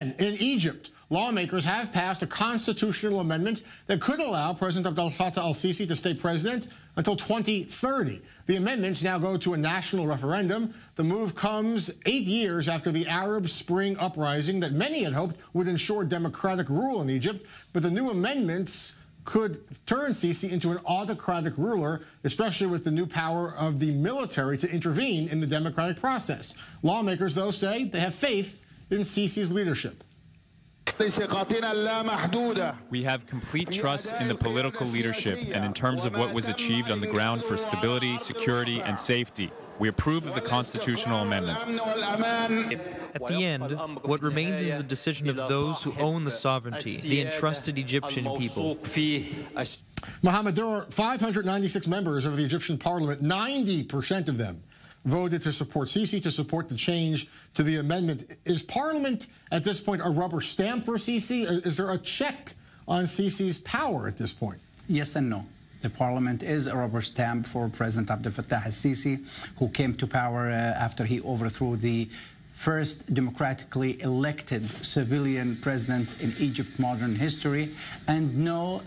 And in Egypt, lawmakers have passed a constitutional amendment that could allow President Abdel Fattah al-Sisi to stay president until 2030. The amendments now go to a national referendum. The move comes 8 years after the Arab Spring uprising that many had hoped would ensure democratic rule in Egypt. But the new amendments could turn Sisi into an autocratic ruler, especially with the new power of the military to intervene in the democratic process. Lawmakers, though, say they have faith in Sisi's leadership. We have complete trust in the political leadership and in terms of what was achieved on the ground for stability, security, and safety. We approve of the constitutional amendments. At the end, what remains is the decision of those who own the sovereignty, the entrusted Egyptian people. Mohammed, there are 596 members of the Egyptian parliament. 90% of them voted to support Sisi, to support the change to the amendment. Is Parliament at this point a rubber stamp for Sisi? Is there a check on Sisi's power at this point? Yes and no. The Parliament is a rubber stamp for President Abdel Fattah al-Sisi, who came to power after he overthrew the first democratically elected civilian president in Egypt modern history. And no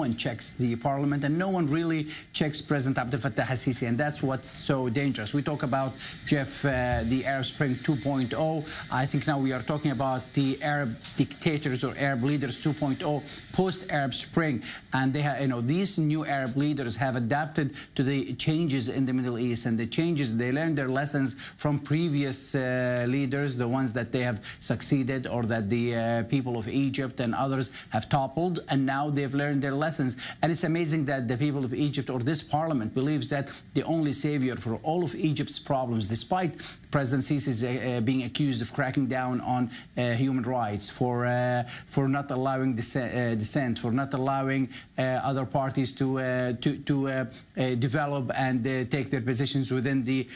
one checks the parliament, and no one really checks President Abdel Fattah al-Sisi, and that's what's so dangerous. We talk about, Jeff, the Arab Spring 2.0. I think now we are talking about the Arab dictators or Arab leaders 2.0 post-Arab Spring, and they have, these new Arab leaders have adapted to the changes in the Middle East, and the changes, they learned their lessons from previous leaders, the ones that they have succeeded or that the people of Egypt and others have toppled, and now they've learned their lessons. And it's amazing that the people of Egypt or this parliament believes that the only savior for all of Egypt's problems, despite President Sisi being accused of cracking down on human rights, for not allowing dissent, for not allowing other parties to develop and take their positions within the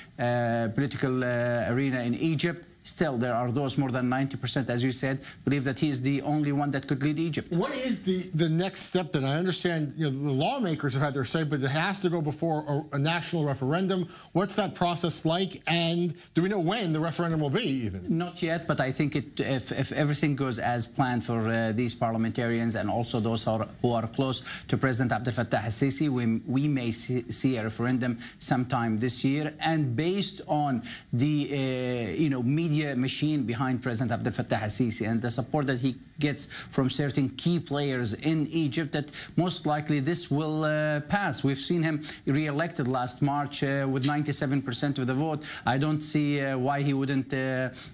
political arena in Egypt. Still, there are those, more than 90%, as you said, believe that he is the only one that could lead Egypt. What is the next step then? I understand the lawmakers have had their say, but it has to go before a national referendum. What's that process like, and do we know when the referendum will be even? Not yet, but I think if everything goes as planned for these parliamentarians and also those who are close to President Abdel Fattah al-Sisi, we may see a referendum sometime this year. And based on the media machine behind President Abdel Fattah al-Sisi and the support that he gets from certain key players in Egypt, that most likely this will pass. We've seen him re-elected last March with 97% of the vote. I don't see why he wouldn't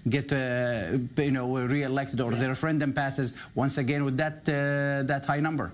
get re-elected, or the referendum passes once again with that high number.